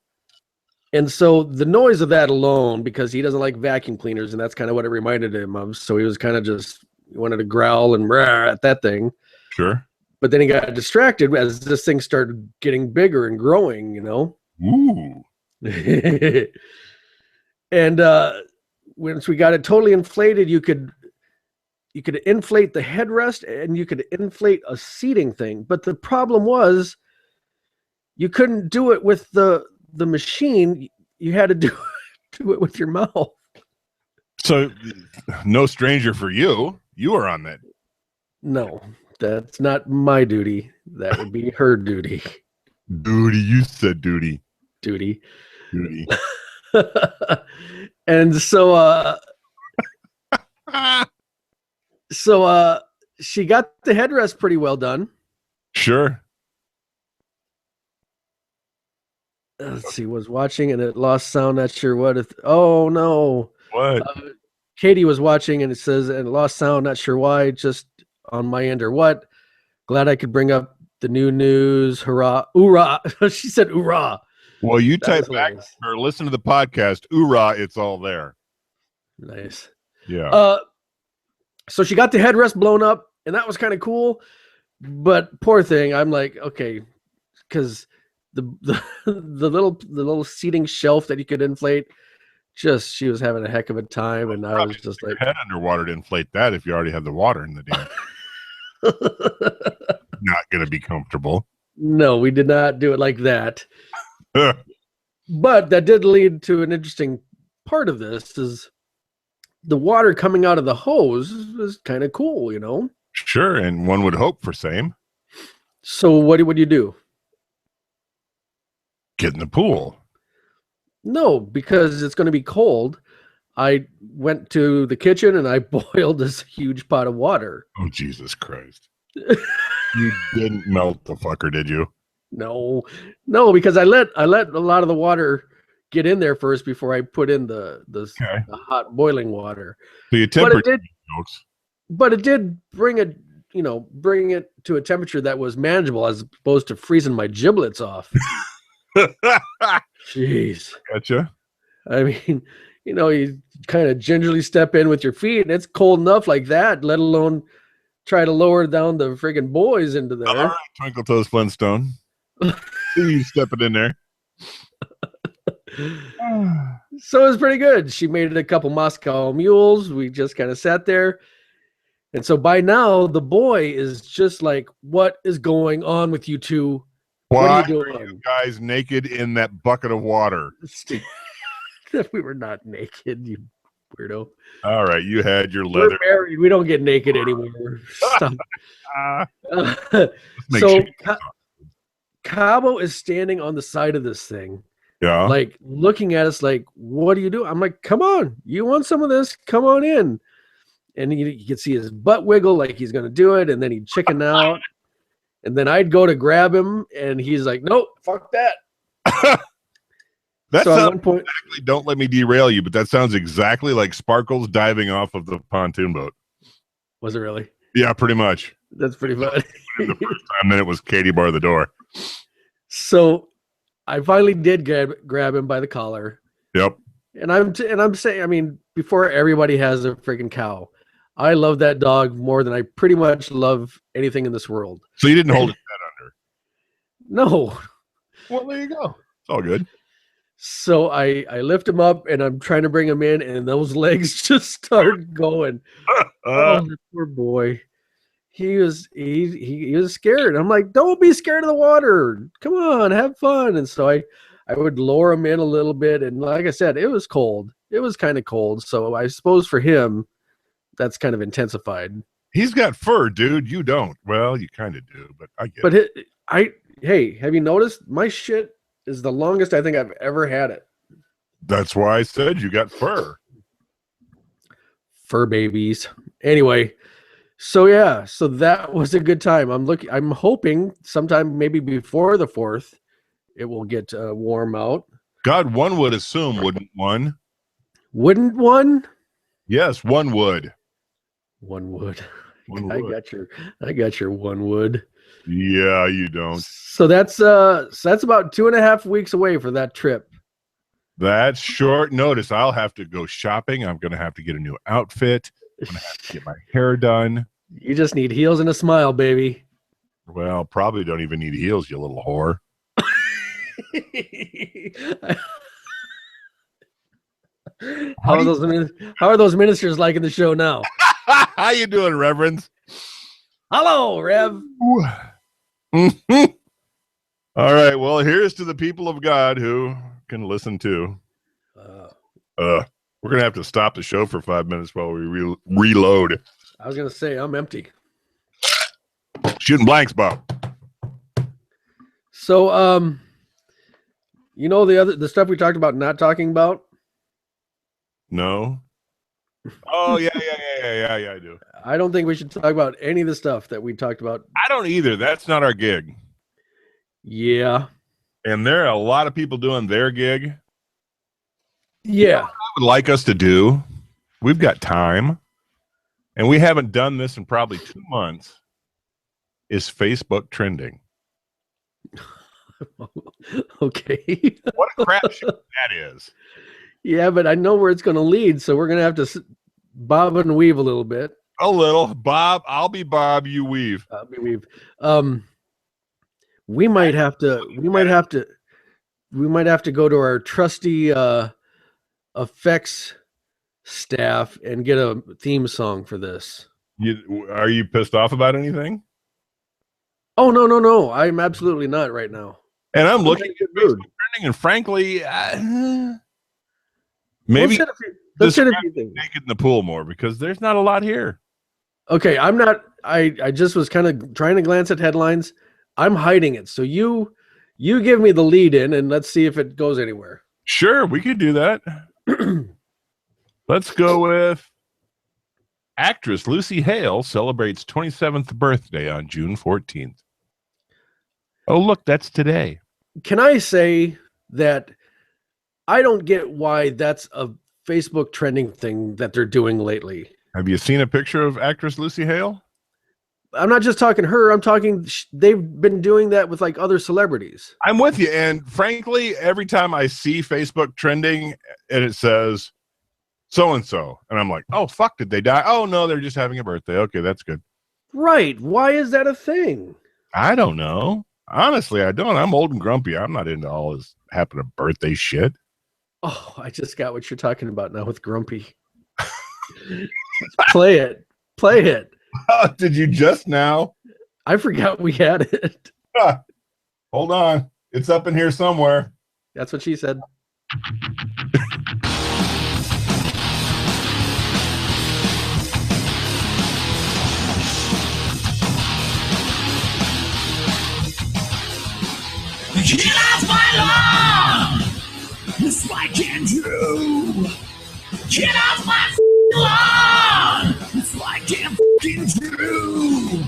And so the noise of that alone, because he doesn't like vacuum cleaners, and that's kind of what it reminded him of. So he was kind of just wanted to growl and rah at that thing. Sure. But then he got distracted as this thing started getting bigger and growing, Ooh. And once we got it totally inflated, you could inflate the headrest and you could inflate a seating thing. But the problem was you couldn't do it with the machine. You had to do it with your mouth. So no stranger for you. You were on that. No, that's not my duty. That would be her duty. Duty. You said duty. Duty. Duty. And so she got the headrest pretty well done. Sure. Let's see, was watching and it lost sound. Not sure what. Oh no. What? Katie was watching and it says and it lost sound. Not sure why. Just on my end or what. Glad I could bring up the new news. Hurrah! Hoorah! She said hoorah. Well, you type back or listen to the podcast. Hoorah! It's all there. Nice. Yeah. So she got the headrest blown up, and that was kind of cool. But poor thing, I'm like, okay, because the little seating shelf that you could inflate, she was having a heck of a time, and I was just like, head underwater to inflate that if you already had the water in the damn. Not going to be comfortable. No, we did not do it like that. But that did lead to an interesting part of this is the water coming out of the hose is kind of cool, Sure, and one would hope for same. So what would you do? Get in the pool. No, because it's going to be cold. I went to the kitchen and I boiled this huge pot of water. Oh, Jesus Christ. You didn't melt the fucker, did you? No, because I let a lot of the water get in there first before I put in the hot boiling water. So you tempered it, folks. But it did bring it to a temperature that was manageable as opposed to freezing my giblets off. Jeez. Gotcha. I mean, you kind of gingerly step in with your feet and it's cold enough like that, let alone try to lower down the friggin' boys into there. All right, Twinkle Toes Flintstone. You stepping in there. So it was pretty good. She made it a couple Moscow mules. We just kind of sat there. And so by now, the boy is just like, what is going on with you two? Why what are are you you doing? guys naked in that bucket of water? We were not naked, you weirdo. All right, you had your We're leather. married. We don't get naked anymore. Stop. Let's make So sure. Cabo is standing on the side of this thing, Yeah. like looking at us like, what do you do? I'm like, come on, you want some of this? Come on in. And you could see his butt wiggle like he's going to do it. And then he'd chicken out. And then I'd go to grab him. And he's like, nope, fuck that. That so sounds at one point, exactly, don't let me derail you, but that sounds exactly like Sparkles diving off of the pontoon boat. was it really? Yeah, pretty much. That's pretty funny. The first time, then it was Katie bar the door. So I finally did grab him by the collar. Yep. And I'm saying, I mean, before everybody has a freaking cow, I love that dog more than I pretty much love anything in this world. So you didn't hold his head under? No. Well, there you go. It's all good. So I lift him up and I'm trying to bring him in, and those legs just start going. Oh, poor boy. He was scared. I'm like, don't be scared of the water. Come on, have fun. And so I would lower him in a little bit. And like I said, it was cold. It was kind of cold. So I suppose for him, that's kind of intensified. He's got fur, dude. You don't. Well, you kind of do, but I get But it. hey, have you noticed my shit is the longest I think I've ever had it. That's why I said you got fur. Fur babies. Anyway, so yeah, so that was a good time. I'm hoping sometime maybe before the 4th, it will get warm out. God, one would assume, wouldn't one? Wouldn't one? Yes, one would. One would. One I would. got your one would. Yeah, you don't. So that's about 2.5 weeks away for that trip. That's short notice. I'll have to go shopping. I'm going to have to get a new outfit. I'm going to have to get my hair done. You just need heels and a smile, baby. Well, probably don't even need heels, you little whore. How are those ministers liking the show now? How you doing, Reverends? Hello, Rev. Mm-hmm. All right. Well, here's to the people of God who can listen to. We're gonna have to stop the show for 5 minutes while we reload. I was gonna say I'm empty. Shooting blanks, Bob. So, you know the stuff we talked about not talking about. No. Oh yeah, I do. I don't think we should talk about any of the stuff that we talked about. I don't either. That's not our gig. Yeah. And there are a lot of people doing their gig. Yeah. What I would like us to do, we've got time, and we haven't done this in probably 2 months, is Facebook trending. Okay. What a crapshoot that is. Yeah, but I know where it's going to lead, so we're going to have to bob and weave a little bit. A little. Bob, I'll be Bob, you weave. Weave. We might have to go to our trusty effects staff and get a theme song for this. Are you pissed off about anything? Oh, no. I'm absolutely not right now. And I'm looking at Facebook trending, and frankly, maybe let's hit a few things. Naked in the pool more, because there's not a lot here. Okay, I'm not. I just was kind of trying to glance at headlines. I'm hiding it. So you give me the lead in, and let's see if it goes anywhere. Sure, we could do that. Let's go with actress Lucy Hale celebrates 27th birthday on June 14th. Oh, look, that's today. Can I say that I don't get why that's a Facebook trending thing that they're doing lately? Have you seen a picture of actress Lucy Hale? I'm not just talking her. I'm talking they've been doing that with like other celebrities. I'm with you. And frankly, every time I see Facebook trending and it says so-and-so, and I'm like, oh, fuck, did they die? Oh, no, they're just having a birthday. Okay, that's good. Right. Why is that a thing? I don't know. Honestly, I don't. I'm old and grumpy. I'm not into all this happening birthday shit. Oh, I just got what you're talking about now with grumpy. Play it. Did you just now? I forgot we had it. Hold on. It's up in here somewhere. That's what she said. Get off my lawn! Spike and Drew! Get off my lawn! Spike and Drew!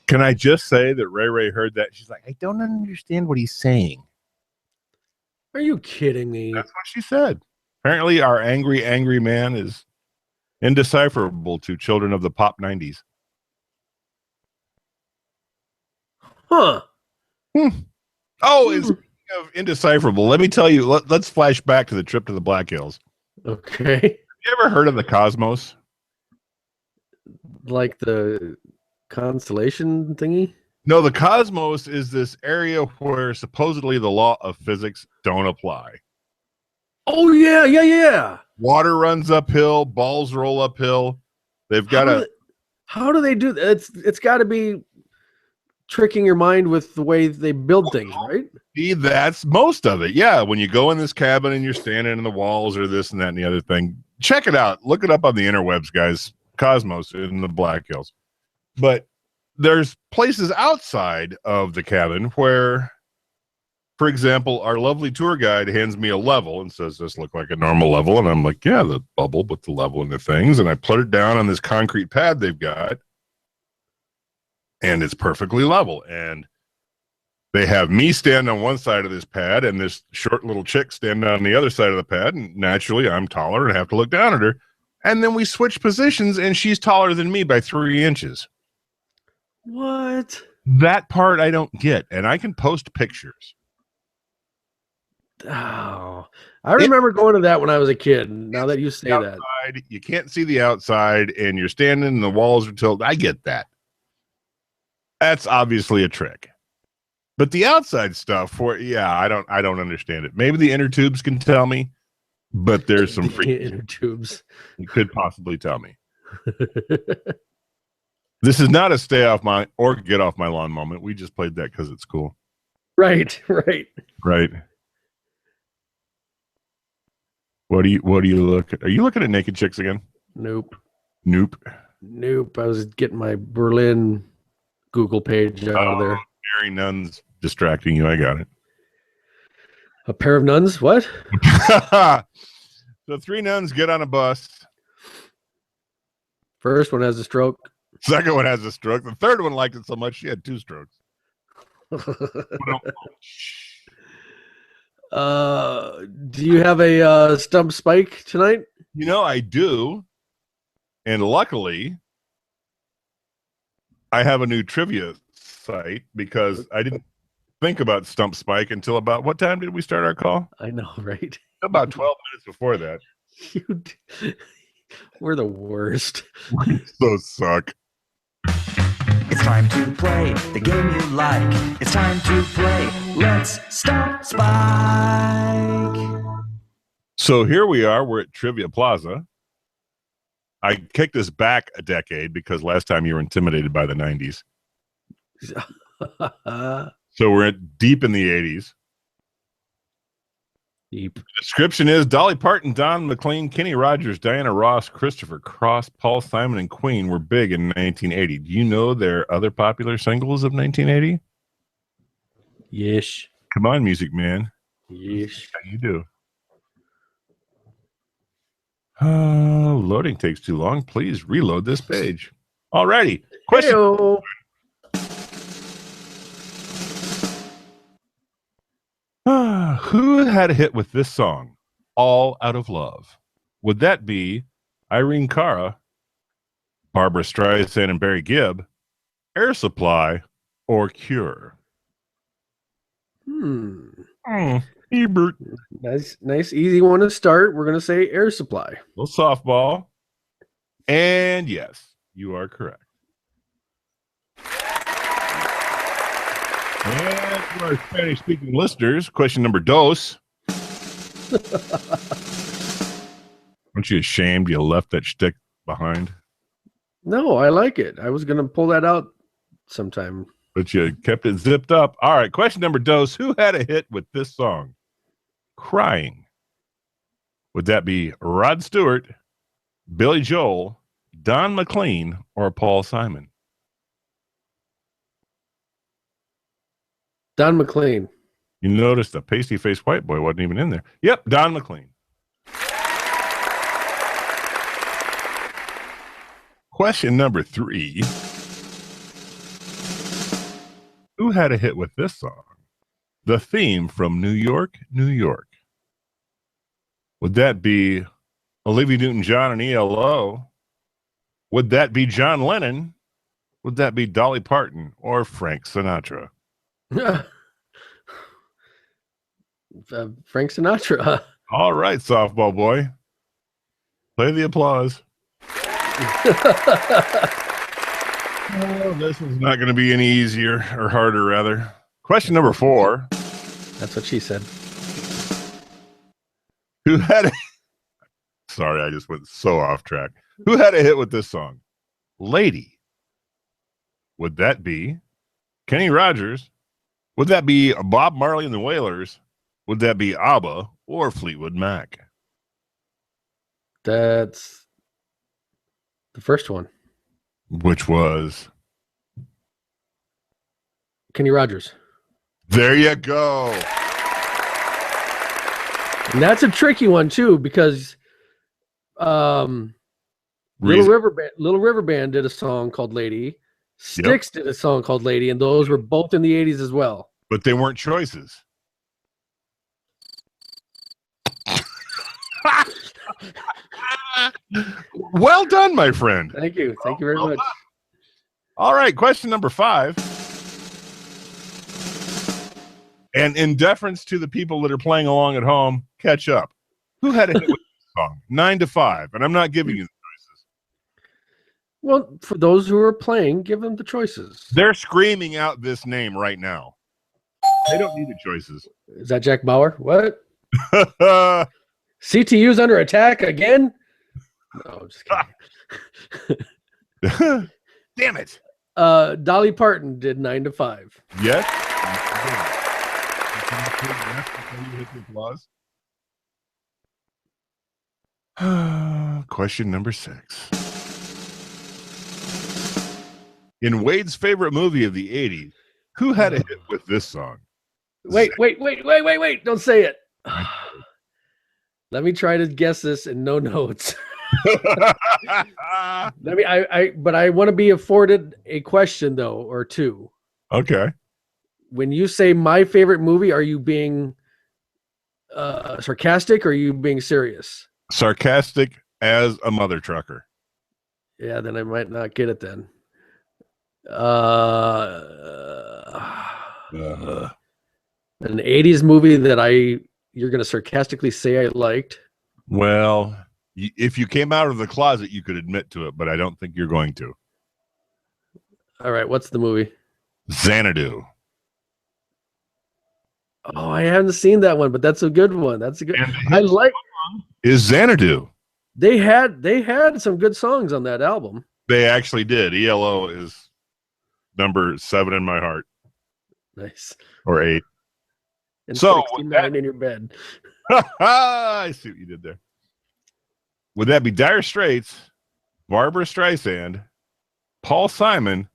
Can I just say that Ray heard that? She's like, I don't understand what he's saying. Are you kidding me? That's what she said. Apparently, our angry man is indecipherable to children of the pop 90s. Huh. Oh, it's of indecipherable. Let me tell you, let's flash back to the trip to the Black Hills. Okay. Have you ever heard of the Cosmos? Like the constellation thingy? No, the Cosmos is this area where supposedly the law of physics don't apply. Oh, yeah. Water runs uphill, balls roll uphill. They've got How do they do that? It's got to be tricking your mind with the way they build things, right? See, that's most of it. Yeah, when you go in this cabin and you're standing in the walls or this and that and the other thing, check it out. Look it up on the interwebs, guys. Cosmos in the Black Hills. But there's places outside of the cabin where, for example, our lovely tour guide hands me a level and says, this look like a normal level. And I'm like, yeah, the bubble with the level and the things. And I put it down on this concrete pad they've got. And it's perfectly level. And they have me stand on one side of this pad and this short little chick stand on the other side of the pad. And naturally, I'm taller and have to look down at her. And then we switch positions and she's taller than me by 3 inches. What? That part I don't get. And I can post pictures. Oh, I remember going to that when I was a kid. Now that you say that. You can't see the outside and you're standing and the walls are tilted. I get that. That's obviously a trick. But the outside stuff, I don't understand it. Maybe the inner tubes can tell me, but there's some free inner tubes. You could possibly tell me. This is not a stay off my or get off my lawn moment. We just played that because it's cool. Right. What do you look at? Are you looking at naked chicks again? Nope. I was getting my Berlin Google page out of there. Mary Nuns distracting you. I got it. A pair of nuns? What? So 3 nuns get on a bus. First one has a stroke. Second one has a stroke. The third one liked it so much she had 2 strokes. Do you have a Stump Spike tonight? You know, I do. And luckily, I have a new trivia site because I didn't think about Stump Spike until about what time did we start our call? I know, right? About 12 minutes before that. We're the worst. We so suck. It's time to play the game you like. It's time to play Let's Stump Spike. So here we are. We're at Trivia Plaza. I kicked us back a decade because last time you were intimidated by the 90s. So we're deep in the 80s. Deep. The description is Dolly Parton, Don McLean, Kenny Rogers, Diana Ross, Christopher Cross, Paul Simon, and Queen were big in 1980. Do you know their other popular singles of 1980? Yes. Come on, music man. Yes. How you do? Oh, loading takes too long. Please reload this page. Alrighty. Question. Hey-o. Who had a hit with this song? All Out of Love. Would that be Irene Cara, Barbara Streisand and Barry Gibb, Air Supply, or Cure? Ebert. Nice, easy one to start. We're going to say Air Supply. Little softball. And yes, you are correct. And for our Spanish-speaking listeners, question number dos. Aren't you ashamed you left that shtick behind? No, I like it. I was gonna pull that out sometime. But you kept it zipped up. All right, question number dose. Who had a hit with this song? Crying. Would that be Rod Stewart, Billy Joel, Don McLean, or Paul Simon? Don McLean. You notice the pasty-faced white boy wasn't even in there. Yep, Don McLean. Question number 3. Who had a hit with this song? The theme from New York, New York. Would that be Olivia Newton-John and ELO? Would that be John Lennon? Would that be Dolly Parton or Frank Sinatra? Frank Sinatra. All right, softball boy. Play the applause. Oh, this is not going to be any easier or harder, rather. Question number 4. That's what she said. Who had a... Sorry, I just went so off track. Who had a hit with this song? Lady. Would that be Kenny Rogers? Would that be Bob Marley and the Wailers? Would that be ABBA or Fleetwood Mac? That's the first one. Which was? Kenny Rogers. There you go. And that's a tricky one too, because Little River Band did a song called Lady. Styx did a song called Lady, and those were both in the 80s as well. But they weren't choices. Well done, my friend. Thank you. Thank you very much. All right, question number 5. And in deference to the people that are playing along at home, catch up. Who had a hit with this song? 9 to 5. And I'm not giving you the choices. Well, for those who are playing, give them the choices. They're screaming out this name right now. They don't need the choices. Is that Jack Bauer? What? CTU's under attack again? No, I'm just kidding. Damn it. Dolly Parton did 9 to 5. Yes. Question number 6. In Wade's favorite movie of the 80s, who had a hit with this song? Wait. Don't say it. Let me try to guess this in no notes. But I want to be afforded a question though, or two. Okay. When you say my favorite movie, are you being sarcastic or are you being serious? Sarcastic as a mother trucker. Yeah, then I might not get it then. An 80s movie that you're going to sarcastically say I liked. Well, if you came out of the closet, you could admit to it, but I don't think you're going to. All right, what's the movie? Xanadu. Oh, I haven't seen that one, but that's a good one. That's a good. I like. Is Xanadu? They had some good songs on that album. They actually did. ELO is number 7 in my heart. Nice. Or 8. And so 69 in your bed. I see what you did there. Would that be Dire Straits, Barbara Streisand, Paul Simon,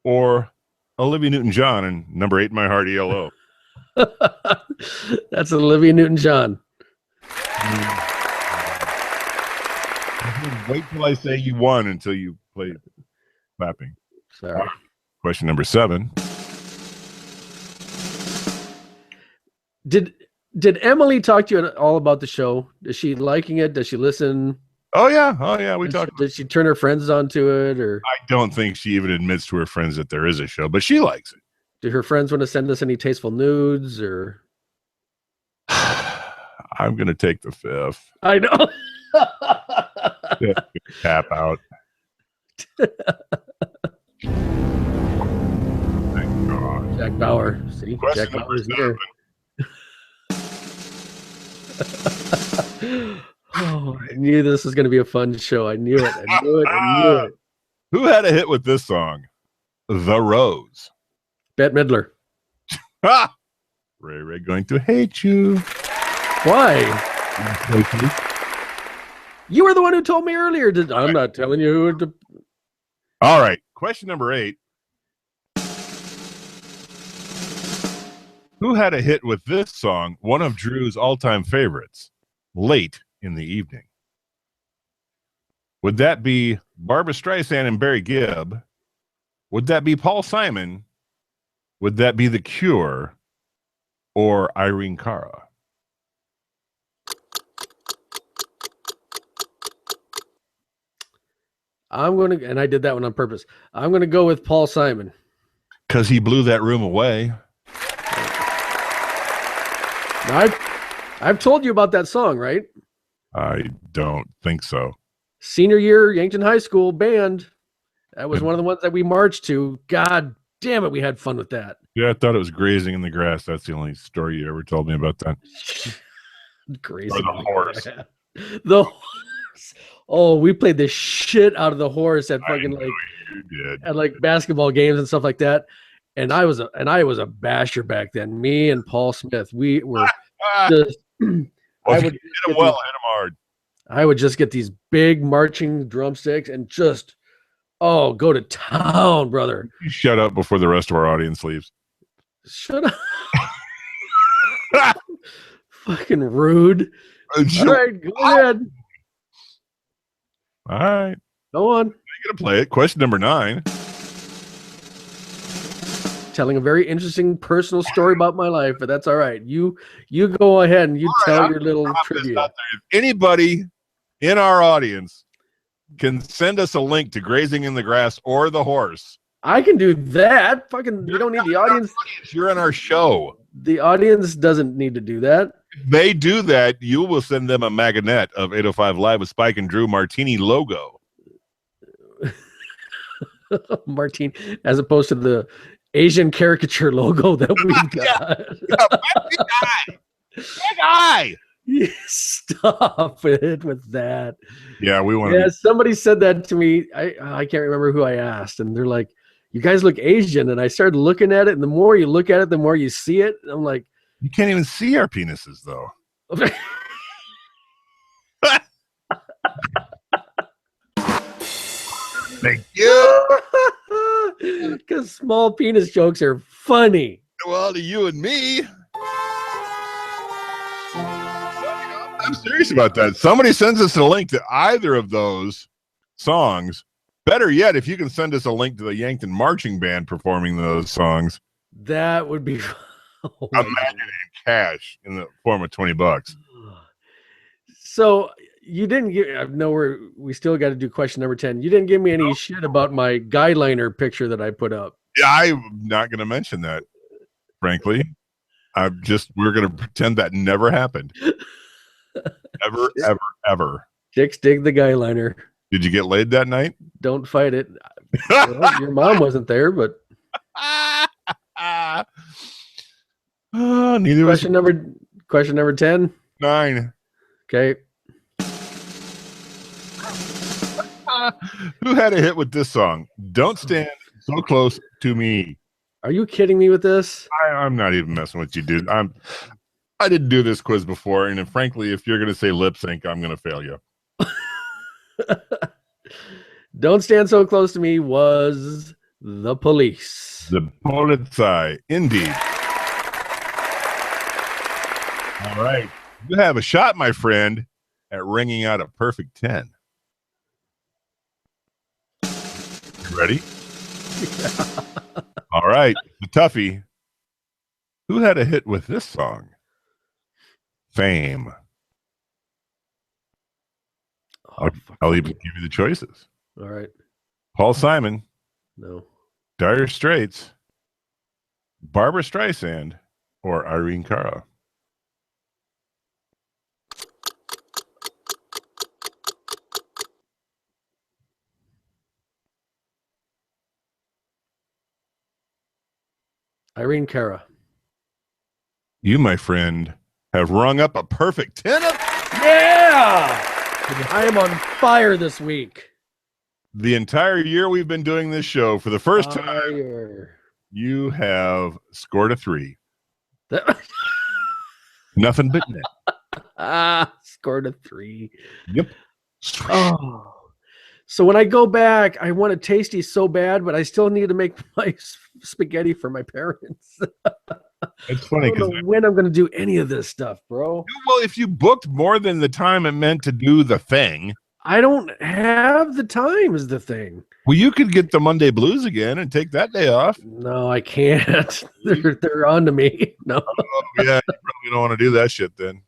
or Olivia Newton-John and number 8 in my heart, ELO? That's Olivia Newton-John. Wait till I say you won until you play clapping. Sorry. Question number 7. Did Emily talk to you at all about the show? Is she liking it? Does she listen? Oh yeah. We talked. Did she turn her friends onto it, or? I don't think she even admits to her friends that there is a show, but she likes it. Do her friends want to send us any tasteful nudes, or? I'm gonna take the 5th. I know. Tap out. Thank God. Jack Bauer. See, Question Jack Bauer's here. Oh, I knew this was going to be a fun show. I knew it. I knew it. I knew it. Who had a hit with this song? The Rose. Bette Midler. Ha! Ray going to hate you. Why? You were the one who told me earlier. I'm not telling you who to. All right. Question number 8. Who had a hit with this song, one of Drew's all-time favorites, Late in the Evening? Would that be Barbra Streisand and Barry Gibb? Would that be Paul Simon? Would that be The Cure? Or Irene Cara? I'm going to, and I did that one on purpose. I'm going to go with Paul Simon. Because he blew that room away. Now, I've told you about that song, right? I don't think so. Senior year, Yankton High School band. That was one of the ones that we marched to. God damn it, we had fun with that. Yeah, I thought it was Grazing in the Grass. That's the only story you ever told me about that. Grazing or the horse. The horse. Oh, we played the shit out of the horse at fucking like basketball games and stuff like that. And I was a basher back then. Me and Paul Smith, we were just. Well, hit him well, hit him hard. I would just get these big marching drumsticks and just, go to town, brother. You shut up before the rest of our audience leaves. Shut up. Fucking rude. All right, go ahead. All right. Go on. You're going to play it. Question number 9. Telling a very interesting personal story about my life, but that's all right. You go ahead and tell your little trivia. If anybody in our audience can send us a link to Grazing in the Grass or the horse, I can do that. Fucking, you don't need the audience. You're in our show. The audience doesn't need to do that. If they do that, you will send them a magnet of 805 Live with Spike and Drew Martini logo. Martini, as opposed to the Asian caricature logo that we've got. Big eye. Stop it with that. Yeah, we want. Yeah, somebody said that to me. I can't remember who I asked, and they're like, "You guys look Asian." And I started looking at it, and the more you look at it, the more you see it. And I'm like, you can't even see our penises, though. Thank you. Because small penis jokes are funny. Well, to you and me. I'm serious about that. Somebody sends us a link to either of those songs. Better yet, if you can send us a link to the Yankton Marching Band performing those songs. That would be imagine in cash in the form of $20. So you didn't give. I know we still got to do question number 10. You didn't give me any shit about my guyliner picture that I put up. Yeah, I'm not going to mention that. Frankly, we're going to pretend that never happened. Ever. Chicks dig the guyliner. Did you get laid that night? Don't fight it. Well, your mom wasn't there, but. Neither question number 10. 9. Okay. Who had a hit with this song? Don't Stand So Close to Me. Are you kidding me with this? I'm not even messing with you, dude. I didn't do this quiz before, and frankly, if you're going to say lip sync, I'm going to fail you. Don't Stand So Close to Me was The Police. The Polizei, indeed. All right. You have a shot, my friend, at ringing out a perfect 10. You ready? Yeah. All right. The toughie. Who had a hit with this song? Fame. I'll even give you the choices. All right. Paul Simon. No. Dire Straits. Barbra Streisand. Or Irene Cara. Irene Cara. You, my friend, have rung up a perfect 10 of Yeah! I am on fire this week. The entire year we've been doing this show, for the first time, Fire. you have scored a 3. That- Nothing but net. Scored a 3. Yep. Oh. So when I go back, I want a tasty so bad, but I still need to make my spaghetti for my parents. It's funny I because don't know when I'm going to do any of this stuff, bro. well, if you booked more than the time it meant to do the thing, I don't have the time is the thing. well, you could get the Monday blues again and take that day off. No, I can't. They're on to me. No. Oh, yeah, you probably don't want to do that shit then.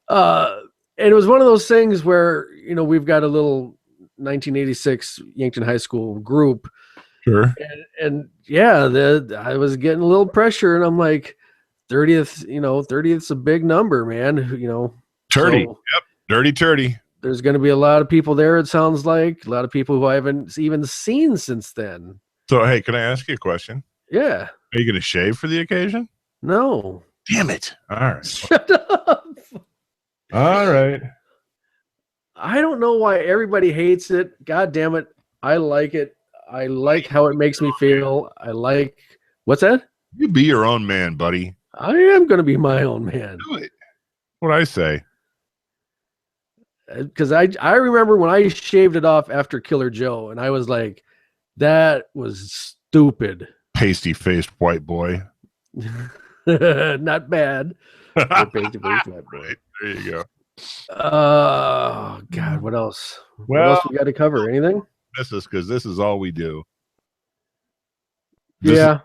And it was one of those things where, we've got a little 1986 Yankton High School group. Sure. And yeah, I was getting a little pressure, and I'm like, 30th's a big number, man. Turdy. So Yep. Dirty turdy. there's going to be a lot of people there. It sounds like a lot of people who I haven't even seen since then. So, hey, can I ask you a question? Yeah. Are you going to shave for the occasion? No. Damn it. All right. Shut up. All right. I don't know why everybody hates it. God damn it. I like it. I like how it makes me feel. What's that? You be your own man, buddy. I am going to be my own man. Do it. What I say. Because I remember when I shaved it off after Killer Joe, and I was like, that was stupid. Pasty-faced white boy. Not bad. Pasty-faced white boy. Right. There you go. Oh, God, what else? What else we got to cover? Anything? This is because this is all we do. Yeah.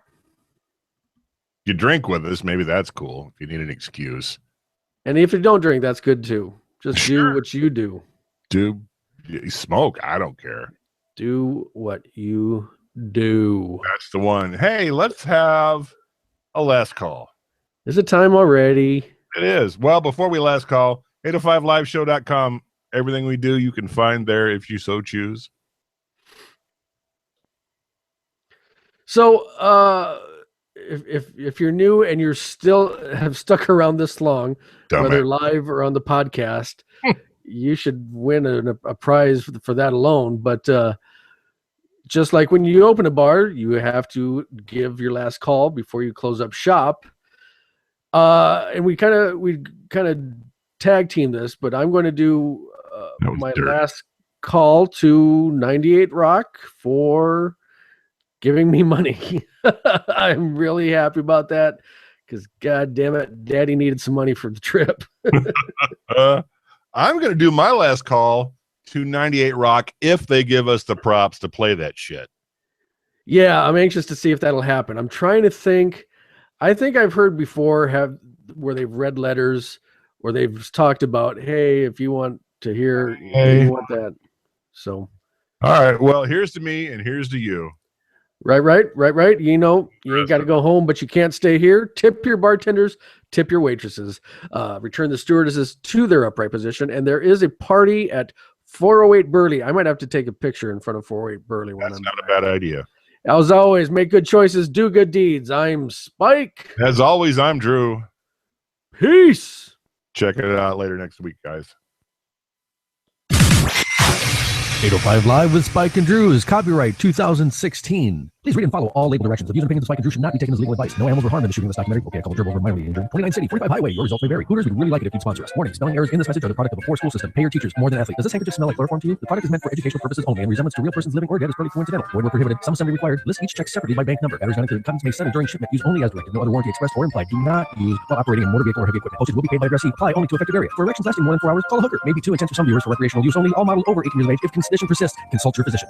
You drink with us, maybe that's cool if you need an excuse. And if you don't drink, that's good too. Just do what you do. Do you smoke? I don't care. Do what you do. That's the one. Hey, let's have a last call. Is it time already? It is. Well, before we last call, 805liveshow.com. Everything we do, you can find there if you so choose. So, if you're new and you're still have stuck around this long, whether live or on the podcast, you should win a prize for that alone. But just like when you open a bar, you have to give your last call before you close up shop. And we kind of tag team this, but I'm going to do my last call to 98 Rock for giving me money. I'm really happy about that because, God damn it, Daddy needed some money for the trip. I'm going to do my last call to 98 Rock if they give us the props to play that shit. Yeah, I'm anxious to see if that'll happen. I'm trying to think. I think I've heard before where they've read letters or they've talked about, hey, if you want to hear, you want that. So, all right. Well, here's to me and here's to you. Right. You ain't got to go home, but you can't stay here. Tip your bartenders, tip your waitresses, return the stewardesses to their upright position. And there is a party at 408 Burley. I might have to take a picture in front of 408 Burley. That's not a bad idea. As always, make good choices, do good deeds. I'm Spike. As always, I'm Drew. Peace. Check it out later next week, guys. 805 Live with Spike and Drew is copyright 2016. Please read and follow all label directions. The views and opinions of Spike and Drew should not be taken as legal advice. No animals were harmed in the shooting of this documentary. Okay, a couple dribbled over mildly injured. 29 City, 45 Highway. Your results may vary. Hooters, we'd really like it if you'd sponsor us. Warning, spelling errors in this message are the product of a poor school system. Pay your teachers more than athlete. Does this handkerchief smell like chloroform to you? The product is meant for educational purposes only and resemblance to real persons living or dead is purely coincidental. Void where prohibited. Some assembly required. List each check separately by bank number. Batteries not included. Contents may settle during shipment. Use only as directed. No other warranty expressed or implied. Do not use while operating a motor vehicle or heavy equipment. Postage will be paid by addressee. Apply only to affected area. For erections lasting more than 4 hours, call a hooker. Maybe 2 intense for some viewers. For recreational use only. All models over 18 years of age. If condition persists, consult your physician.